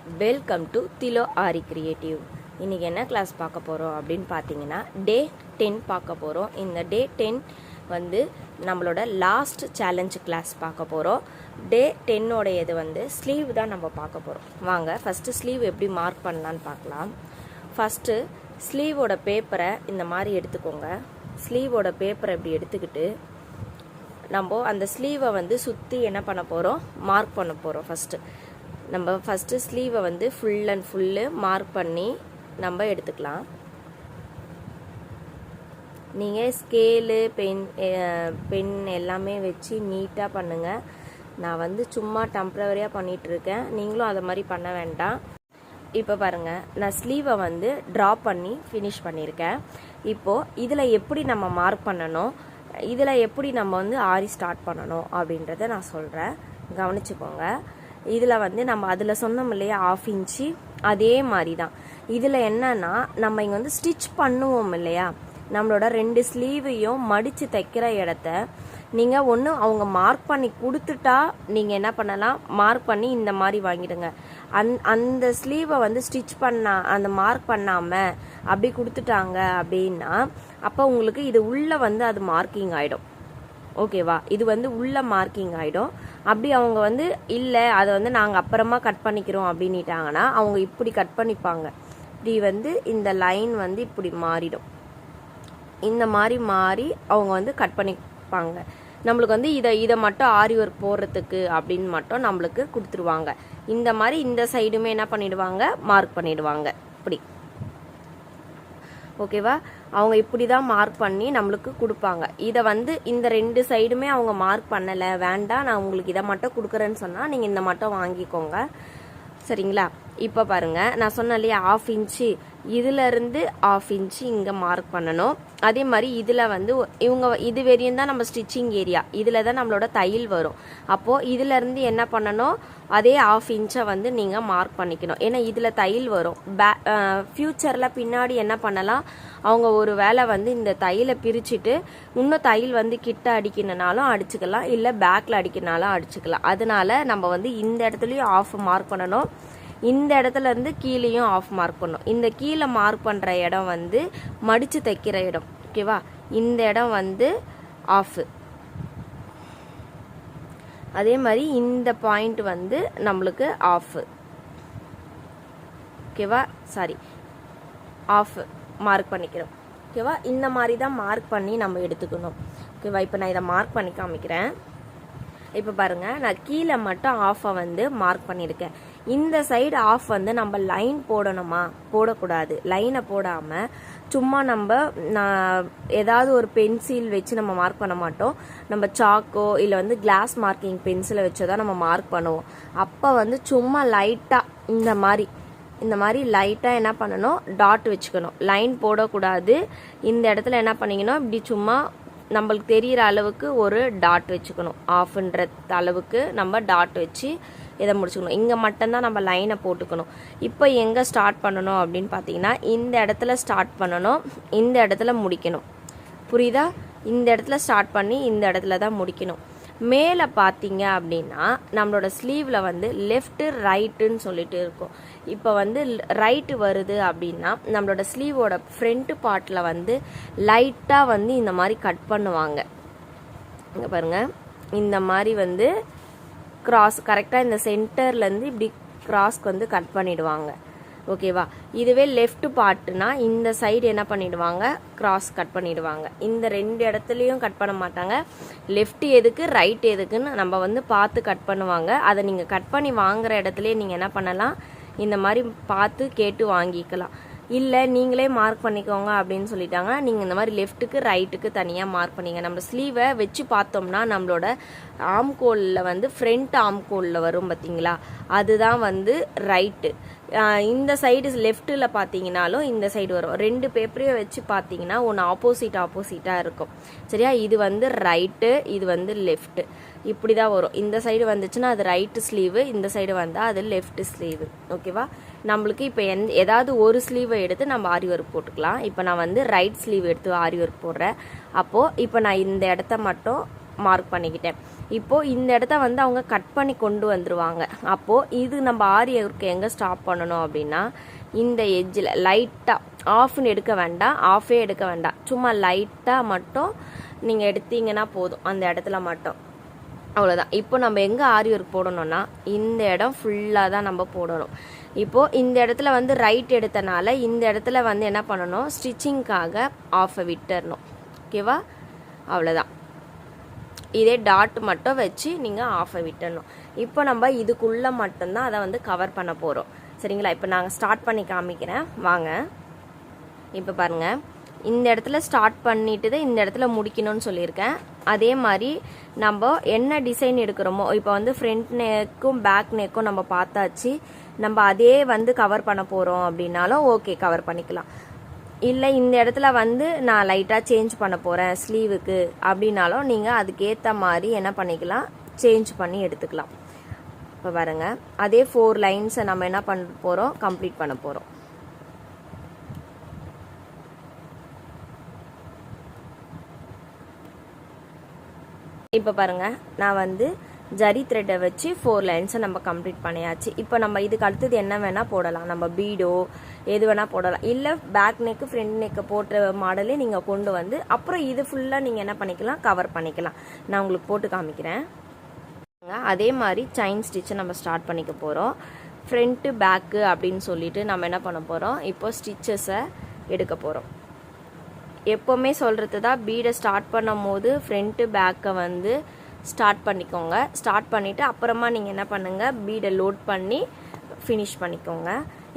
Welcome to திலோ aari creative. இன்றைக்கி என்ன class பார்க்க போகிறோம் அப்படின்னு பார்த்தீங்கன்னா டே 10 பார்க்க போகிறோம். இந்த டே 10 வந்து நம்மளோட லாஸ்ட் சேலஞ்ச் கிளாஸ் பார்க்க போகிறோம். டே 10 வந்து ஸ்லீவ் தான் நம்ம பார்க்க போகிறோம். வாங்க ஃபஸ்ட்டு ஸ்லீவ் எப்படி மார்க் பண்ணலான்னு பார்க்கலாம். ஃபஸ்ட்டு ஸ்லீவோட பேப்பரை இந்த மாதிரி எடுத்துக்கோங்க. ஸ்லீவோட பேப்பரை இப்படி எடுத்துக்கிட்டு நம்ம அந்த ஸ்லீவை வந்து சுற்றி என்ன பண்ண போகிறோம், மார்க் பண்ண போகிறோம். ஃபஸ்ட்டு ஸ்லீவை வந்து ஃபுல் அண்ட் ஃபுல்லு மார்க் பண்ணி நம்ம எடுத்துக்கலாம். நீங்கள் ஸ்கேலு பென் எல்லாமே வச்சு நீட்டாக பண்ணுங்கள். நான் வந்து சும்மா டெம்ப்ரவரியாக பண்ணிகிட்ருக்கேன், நீங்களும் அதை மாதிரி பண்ண வேண்டாம். இப்போ பாருங்கள், நான் ஸ்லீவை வந்து ட்ரா பண்ணி ஃபினிஷ் பண்ணியிருக்கேன். இப்போது இதில் எப்படி நம்ம மார்க் பண்ணணும், இதில் எப்படி நம்ம வந்து ஆரி ஸ்டார்ட் பண்ணணும் அப்படின்றத நான் சொல்கிறேன், கவனிச்சுக்கோங்க. இதில் வந்து நம்ம அதில் சொன்னோம் இல்லையா 1/2 இன்ச்சு, அதே மாதிரி தான் இதில் என்னன்னா நம்ம இங்கே வந்து ஸ்டிச் பண்ணுவோம் இல்லையா, நம்மளோட 2 ஸ்லீவையும் மடித்து தைக்கிற இடத்த நீங்கள் ஒன்று அவங்க மார்க் பண்ணி கொடுத்துட்டா நீங்கள் என்ன பண்ணலாம், மார்க் பண்ணி இந்த மாதிரி வாங்கிடுங்க. அந்த ஸ்லீவை வந்து ஸ்டிச் அந்த மார்க் பண்ணாமல் அப்படி கொடுத்துட்டாங்க அப்படின்னா அப்போ உங்களுக்கு இது உள்ளே வந்து அது மார்க்கிங் ஆகிடும். ஓகேவா, இது வந்து உள்ள மார்க்கிங் ஆகிடும். அப்படி அவங்க வந்து இல்லை அதை வந்து நாங்கள் அப்புறமா கட் பண்ணிக்கிறோம் அப்படின்ட்டாங்கன்னா அவங்க இப்படி கட் பண்ணிப்பாங்க. இப்படி வந்து இந்த லைன் வந்து இப்படி மாறிடும். இந்த மாதிரி மாறி அவங்க வந்து கட் பண்ணிப்பாங்க. நம்மளுக்கு வந்து இதை மட்டும் ஆரி ஒர்க் போடுறதுக்கு அப்படின்னு மட்டும் நம்மளுக்கு கொடுத்துருவாங்க. இந்த மாதிரி இந்த சைடுமே என்ன பண்ணிடுவாங்க, மார்க் பண்ணிடுவாங்க இப்படி. ஓகேவா, அவங்க இப்படி தான் மார்க் பண்ணி நம்மளுக்கு கொடுப்பாங்க. இதை வந்து இந்த 2 சைடுமே அவங்க மார்க் பண்ணலை, வேண்டாம் நான் உங்களுக்கு இதை மட்டும் கொடுக்குறேன்னு சொன்னால் நீங்கள் இந்த மட்டும் வாங்கிக்கோங்க, சரிங்களா. இப்போ பாருங்கள், நான் சொன்னேன் இல்லையா 1/2 இன்ச்சு, இதிலேருந்து 1/2 இன்ச்சு இங்கே மார்க் பண்ணணும். அதே மாதிரி இதில் வந்து இது வரையும் தான் நம்ம ஸ்டிச்சிங் ஏரியா, இதில் தான் நம்மளோட தையல் வரும். அப்போது இதிலேருந்து என்ன பண்ணணும், அதே 1/2 இன்ச்சை வந்து நீங்கள் மார்க் பண்ணிக்கணும். ஏன்னா இதில் தையல் வரும். ஃப்யூச்சரில் பின்னாடி என்ன பண்ணலாம், அவங்க ஒரு வேளை வந்து இந்த தையலை பிரிச்சுட்டு இன்னும் தையல் வந்து கிட்ட அடிக்கணுனாலும் அடிச்சுக்கலாம், இல்லை பேக்கில் அடிக்கணுனாலும் அடிச்சுக்கலாம். அதனால நம்ம வந்து இந்த இடத்துலையும் 1/2 மார்க் பண்ணணும், இந்த இடத்துல இருந்து கீழேயும் 1/2 மார்க் பண்ணணும். இந்த கீழே மார்க் பண்ணுற இடம் வந்து மடித்து தைக்கிற இடம். ஓகேவா, இந்த இடம் வந்து 1/2. அதே மாதிரி இந்த பாயிண்ட் வந்து நம்மளுக்கு 1/2. ஓகேவா, சாரி 1/2 மார்க் பண்ணிக்கிறோம். ஓகேவா, இந்த மாதிரி தான் மார்க் பண்ணி நம்ம எடுத்துக்கணும். ஓகேவா, இப்போ நான் இதை மார்க் பண்ணி காமிக்கிறேன். இப்போ பாருங்கள், நான் கீழே மட்டும் 1/2 வந்து மார்க் பண்ணியிருக்கேன். இந்த சைடு 1/2 வந்து நம்ம லைன் போடணுமா, போடக்கூடாது. லைனை போடாமல் சும்மா நான் ஏதாவது ஒரு பென்சில் வச்சு நம்ம மார்க் பண்ண மாட்டோம். நம்ம சாக்கோ இல்லை வந்து கிளாஸ் மார்க்கிங் பென்சிலை வச்சு தான் நம்ம மார்க் பண்ணுவோம். அப்போ வந்து சும்மா லைட்டாக இந்த மாதிரி லைட்டாக என்ன பண்ணணும், டாட் வச்சுக்கணும். லைன் போடக்கூடாது. இந்த இடத்துல என்ன பண்ணிக்கணும், இப்படி சும்மா நம்மளுக்கு தெரிகிற அளவுக்கு ஒரு டாட் வச்சுக்கணும். 1/2ன்ற அளவுக்கு நம்ம டாட் வச்சு இதை முடிச்சுக்கணும். இங்கே மட்டும்தான் நம்ம லைனை போட்டுக்கணும். இப்போ எங்கே ஸ்டார்ட் பண்ணணும் அப்படின்னு பார்த்தீங்கன்னா இந்த இடத்துல ஸ்டார்ட் பண்ணணும், இந்த இடத்துல முடிக்கணும். புரியுதா, இந்த இடத்துல ஸ்டார்ட் பண்ணி இந்த இடத்துல தான் முடிக்கணும். மேலே பார்த்தீங்க அப்படின்னா நம்மளோட ஸ்லீவில் வந்து லெஃப்ட்டு ரைட்டுன்னு சொல்லிட்டு இருக்கும். இப்போ வந்து ரைட்டு வருது அப்படின்னா நம்மளோட ஸ்லீவோட ஃப்ரண்ட் பார்ட்டில் வந்து லைட்டாக வந்து இந்த மாதிரி கட் பண்ணுவாங்க. இங்கே பாருங்கள், இந்த மாதிரி வந்து கிராஸ் கரெக்டாக இந்த சென்டர்லேருந்து இப்படி கிராஸ்க்கு வந்து கட் பண்ணிடுவாங்க. ஓகேவா, இதுவே லெஃப்ட் பார்ட்டுனா இந்த சைடு என்ன பண்ணிடுவாங்க, கிராஸ் கட் பண்ணிடுவாங்க. இந்த 2 இடத்துலையும் கட் பண்ண மாட்டாங்க. லெஃப்ட் எதுக்கு ரைட் எதுக்குன்னு நம்ம வந்து பார்த்து கட் பண்ணுவாங்க. அதை நீங்கள் கட் பண்ணி வாங்குற இடத்துலையே நீங்கள் என்ன பண்ணலாம், இந்த மாதிரி பார்த்து கேட்டு வாங்கிக்கலாம். இல்லை நீங்களே மார்க் பண்ணிக்கோங்க அப்படின்னு சொல்லிட்டாங்க, நீங்கள் இந்த மாதிரி லெஃப்ட்டுக்கு ரைட்டுக்கு தனியாக மார்க் பண்ணிங்க. நம்ம ஸ்லீவை வச்சு பார்த்தோம்னா நம்மளோட ஆம்கோலில் வந்து ஃப்ரண்ட் ஆம்கோலில் வரும் பார்த்தீங்களா, அதுதான் வந்து ரைட்டு. இந்த சைடு லெஃப்ட்டில் பார்த்தீங்கன்னாலும் இந்த சைடு வரும். 2 பேப்பரையும் வச்சு பார்த்தீங்கன்னா ஒன்று ஆப்போசிட்டாக இருக்கும். சரியா, இது வந்து ரைட்டு, இது வந்து லெஃப்ட்டு, இப்படி தான் வரும். இந்த சைடு வந்துச்சுன்னா அது ரைட்டு ஸ்லீவு, இந்த சைடு வந்தால் அது லெஃப்ட் ஸ்லீவு. ஓகேவா, நம்மளுக்கு இப்போ ஏதாவது ஒரு ஸ்லீவை எடுத்து நம்ம ஆரி ஒர்க் போட்டுக்கலாம். இப்போ நான் வந்து ரைட் ஸ்லீவ் எடுத்து ஆரி ஒர்க் போடுறேன். அப்போது இப்போ நான் இந்த இடத்த மட்டும் மார்க் பண்ணிக்கிட்டேன். இப்போது இந்த இடத்த வந்து அவங்க கட் பண்ணி கொண்டு வந்துடுவாங்க. அப்போது இது நம்ம ஆரி ஒர்க்கு எங்கே ஸ்டாப் பண்ணணும் அப்படின்னா, இந்த எட்ஜில் லைட்டாக ஆஃப்னு எடுக்க வேண்டாம், ஆஃபே எடுக்க வேண்டாம், சும்மா லைட்டாக மட்டும் நீங்கள் எடுத்தீங்கன்னா போதும், அந்த இடத்துல மட்டும். அவ்வளோதான். இப்போ நம்ம எங்கே ஆரி ஒர்க் போடணும்னா இந்த இடம் ஃபுல்லாக தான் நம்ம போடணும். இப்போது இந்த இடத்துல வந்து ரைட் எடுத்தனால இந்த இடத்துல வந்து என்ன பண்ணணும், ஸ்டிச்சிங்காக ஆஃபை விட்டுறணும். ஓகேவா? அவ்வளோதான். இதே டாட் மட்டும் வச்சு நீங்கள் ஆஃபை விட்டுறணும். இப்போ நம்ம இதுக்குள்ளே மட்டும்தான் அதை வந்து கவர் பண்ண போகிறோம். சரிங்களா? இப்போ நாங்கள் ஸ்டார்ட் பண்ணி காமிக்கிறேன் வாங்க. இப்போ பாருங்கள், இந்த இடத்துல ஸ்டார்ட் பண்ணிட்டு இந்த இடத்துல முடிக்கணும்னு சொல்லியிருக்கேன். அதே மாதிரி நம்ம என்ன டிசைன் எடுக்கிறோமோ, இப்போ வந்து ஃப்ரண்ட் நெக்கும் பேக் நெக்கும் நம்ம பார்த்தாச்சு, நம்ம அதே வந்து கவர் பண்ண போகிறோம் அப்படின்னாலும் ஓகே, கவர் பண்ணிக்கலாம். இல்லை இந்த இடத்துல வந்து நான் லைட்டாக சேஞ்ச் பண்ண போகிறேன் ஸ்லீவுக்கு அப்படின்னாலும் நீங்கள் அதுக்கேற்ற மாதிரி என்ன பண்ணிக்கலாம், சேஞ்ச் பண்ணி எடுத்துக்கலாம். இப்போ பாருங்க, அதே 4 லைன்ஸை நம்ம என்ன பண்ண போகிறோம், கம்ப்ளீட் பண்ண போகிறோம். இப்போ பாருங்க, நான் வந்து ஜரி த்ரெட்டை வச்சு 4 லைன்ஸை நம்ம கம்ப்ளீட் பண்ணியாச்சு. இப்போ நம்ம இதுக்கு அடுத்தது என்ன வேணால் போடலாம், நம்ம பீடோ எது வேணால் போடலாம். இல்லை பேக் நெக்கு ஃப்ரண்ட் நெக்கு போட்ட மாடலே நீங்கள் கொண்டு வந்து அப்புறம் இது ஃபுல்லாக நீங்கள் என்ன பண்ணிக்கலாம், கவர் பண்ணிக்கலாம். நான் உங்களுக்கு போட்டு காமிக்கிறேன். அதே மாதிரி செயின் ஸ்டிச்சை நம்ம ஸ்டார்ட் பண்ணிக்க போகிறோம். ஃப்ரண்ட்டு பேக்கு அப்படின்னு சொல்லிட்டு நம்ம என்ன பண்ண போகிறோம், இப்போ ஸ்டிச்சஸை எடுக்க போகிறோம். எப்போவுமே சொல்கிறது தான், பீடை ஸ்டார்ட் பண்ணும் போது ஃப்ரண்ட்டு பேக்கை வந்து ஸ்டார்ட் பண்ணிக்கோங்க. ஸ்டார்ட் பண்ணிவிட்டு அப்புறமா நீங்கள் என்ன பண்ணுங்கள், பீடை லோட் பண்ணி ஃபினிஷ் பண்ணிக்கோங்க.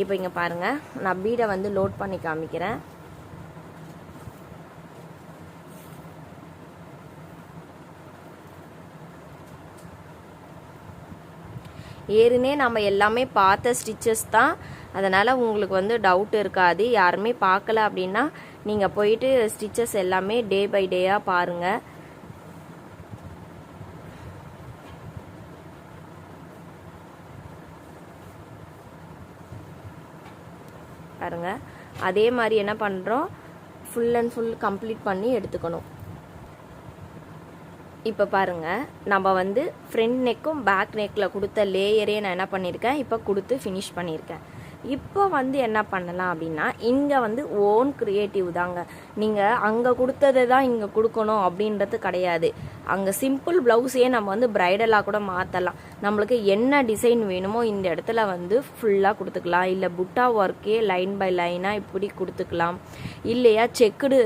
இப்போ இங்கே பாருங்கள், நான் பீடை வந்து லோட் பண்ணி காமிக்கிறேன். ஏற்கனவே நம்ம எல்லாமே பார்த்த ஸ்டிச்சஸ் தான், அதனால் உங்களுக்கு வந்து டவுட் இருக்காது. யாருமே பார்க்கல அப்படின்னா நீங்கள் போயிட்டு ஸ்டிச்சஸ் எல்லாமே டே பை டேயாக பாருங்கள். பாருங்க, அதே மாதிரி என்ன பண்ணுறோம், ஃபுல் அண்ட் ஃபுல் கம்ப்ளீட் பண்ணி எடுத்துக்கணும். இப்போ பாருங்கள், நம்ம வந்து ஃப்ரண்ட் நெக்கும் பேக் நெக்கில் கொடுத்த லேயரே நான் என்ன பண்ணியிருக்கேன், இப்போ கொடுத்து ஃபினிஷ் பண்ணியிருக்கேன். இப்போ வந்து என்ன பண்ணலாம் அப்படின்னா, இங்கே வந்து ஓன் க்ரியேட்டிவ் தாங்க. நீங்கள் அங்கே கொடுத்ததை தான் இங்கே கொடுக்கணும் அப்படின்றது கிடையாது. அங்கே சிம்பிள் ப்ளவுஸே நம்ம வந்து ப்ரைடலாக கூட மாற்றலாம். நம்மளுக்கு என்ன டிசைன் வேணுமோ இந்த இடத்துல வந்து ஃபுல்லாக கொடுத்துக்கலாம். இல்லை புட்டா ஒர்க்கே லைன் பை லைனாக இப்படி கொடுத்துக்கலாம். இல்லையா செக்குடு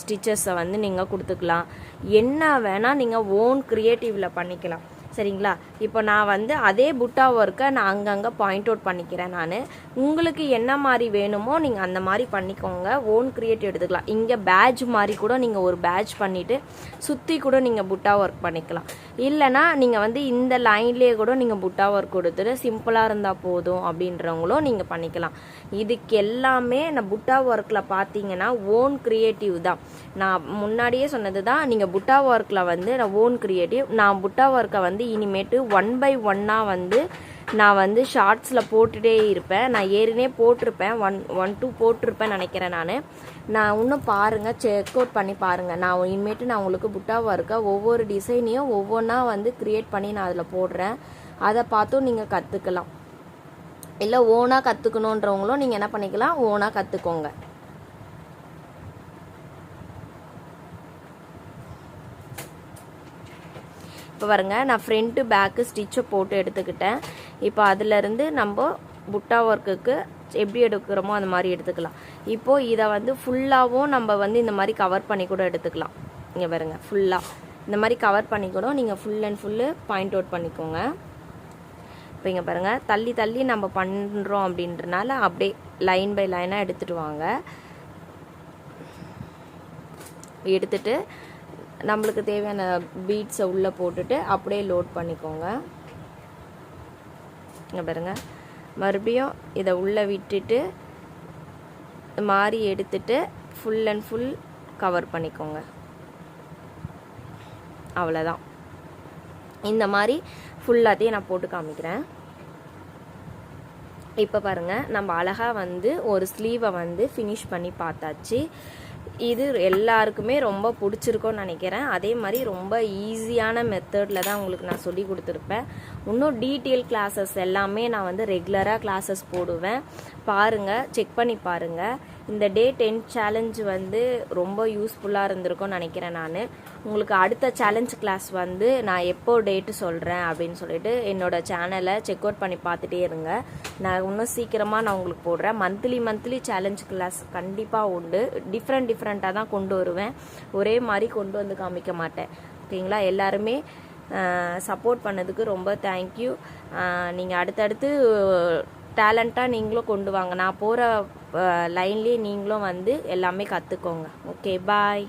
ஸ்டிச்சஸை வந்து நீங்கள் கொடுத்துக்கலாம். என்ன வேணால் நீங்கள் ஓன் க்ரியேட்டிவில் பண்ணிக்கலாம். சரிங்களா? இப்போ நான் வந்து அதே புட்டா ஒர்க்கை நான் அங்கங்கே பாயிண்ட் அவுட் பண்ணிக்கிறேன். நான் உங்களுக்கு என்ன மாதிரி வேணுமோ நீங்கள் அந்த மாதிரி பண்ணிக்கோங்க. ஓன் கிரியேட்டிவ் எடுத்துக்கலாம். இங்கே பேட்ச் மாதிரி கூட நீங்கள் ஒரு பேட்ச் பண்ணிவிட்டு சுற்றி கூட நீங்கள் புட்டா ஒர்க் பண்ணிக்கலாம். இல்லைனா நீங்கள் வந்து இந்த லைன்லேயே கூட நீங்கள் புட்டா ஒர்க் கொடுத்துட்டு சிம்பிளாக இருந்தால் போதும் அப்படின்றவங்களும் நீங்கள் பண்ணிக்கலாம். இதுக்கு எல்லாமே நான் புட்டா ஒர்க்கில் பார்த்தீங்கன்னா ஓன் கிரியேட்டிவ் தான். நான் முன்னாடியே சொன்னது தான், நீங்கள் புட்டா ஒர்க்கில் வந்து நான் ஓன் கிரியேட்டிவ். நான் புட்டா ஒர்க்கை வந்து இனிமேட்டு 1 by 1 வந்து நான் வந்து ஷார்ட்ஸில் போட்டுகிட்டே இருப்பேன். நான் ஏற்கனவே போட்டிருப்பேன், 1, 2 போட்டிருப்பேன் நினைக்கிறேன். நான் இன்னும் பாருங்கள், செக் அவுட் பண்ணி பாருங்கள். நான் இனிமேட்டு நான் உங்களுக்கு புட்டாவாக இருக்க ஒவ்வொரு டிசைனையும் ஒவ்வொன்றா வந்து க்ரியேட் பண்ணி நான் அதில் போடுறேன். அதை பார்த்தும் நீங்கள் கற்றுக்கலாம். இல்லை ஓனாக கற்றுக்கணுன்றவங்களும் நீங்கள் என்ன பண்ணிக்கலாம், ஓனாக கற்றுக்கோங்க. இப்போ பாருங்க, நான் ஃப்ரண்ட்டு பேக்கு ஸ்டிச்சை போட்டு எடுத்துக்கிட்டேன். இப்போ அதிலேருந்து நம்ம புட்டா ஒர்க்குக்கு எப்படி எடுக்கிறோமோ அந்த மாதிரி எடுத்துக்கலாம். இப்போது இதை வந்து ஃபுல்லாகவும் நம்ம வந்து இந்த மாதிரி கவர் பண்ணி கூட எடுத்துக்கலாம். இங்கே பாருங்க, ஃபுல்லாக இந்த மாதிரி கவர் பண்ணி கூட நீங்கள் full and full point out பண்ணிக்கோங்க. இப்போ இங்கே பாருங்கள், தள்ளி தள்ளி நம்ம பண்ணுறோம் அப்படின்றனால அப்படியே லைன் பை லைனாக எடுத்துகிட்டு வாங்க. எடுத்துகிட்டு நம்மளுக்கு தேவையான பீட்ஸை உள்ளே போட்டுட்டு அப்படியே லோட் பண்ணிக்கோங்க. இங்கே பாருங்கள், மறுபடியும் இதை உள்ளே விட்டுட்டு மாதிரி எடுத்துட்டு ஃபுல் அண்ட் ஃபுல் கவர் பண்ணிக்கோங்க. அவ்வளோதான். இந்த மாதிரி ஃபுல்லாத்தையும் நான் போட்டு காமிக்கிறேன். இப்போ பாருங்கள், நம்ம அழகாக வந்து ஒரு ஸ்லீவை வந்து ஃபினிஷ் பண்ணி பார்த்தாச்சு. இது எல்லாருக்குமே ரொம்ப பிடிச்சிருக்கோன்னு நினைக்கிறேன். அதே மாதிரி ரொம்ப ஈஸியான மெத்தடில் தான் உங்களுக்கு நான் சொல்லி கொடுத்துருப்பேன். இன்னும் டீட்டெயில் கிளாஸஸ் எல்லாமே நான் வந்து ரெகுலராக கிளாஸஸ் போடுவேன். பாருங்கள், செக் பண்ணி பாருங்கள். இந்த டே 10 சேலஞ்ச் வந்து ரொம்ப யூஸ்ஃபுல்லாக இருந்திருக்கும்னு நினைக்கிறேன். நான் உங்களுக்கு அடுத்த சேலஞ்ச் கிளாஸ் வந்து நான் எப்போ டேட்டு சொல்கிறேன் அப்படின்னு சொல்லிட்டு என்னோடய சேனலை செக் அவுட் பண்ணி பார்த்துட்டே இருங்க. நான் இன்னும் சீக்கிரமாக நான் உங்களுக்கு போடுறேன். மந்த்லி சேலஞ்ச் கிளாஸ் கண்டிப்பாக உண்டு. டிஃப்ரெண்ட்டாக தான் கொண்டு வருவேன். ஒரே மாதிரி கொண்டு வந்து காமிக்க மாட்டேன். ஓகேங்களா? எல்லாருமே சப்போர்ட் பண்ணதுக்கு ரொம்ப தேங்க்யூ. நீங்கள் அடுத்தடுத்து டேலண்ட்டாக நீங்களும் கொண்டு வாங்க. நான் போகிற லைன்லேயே நீங்களும் வந்து எல்லாமே கற்றுக்கோங்க. ஓகே, பாய்.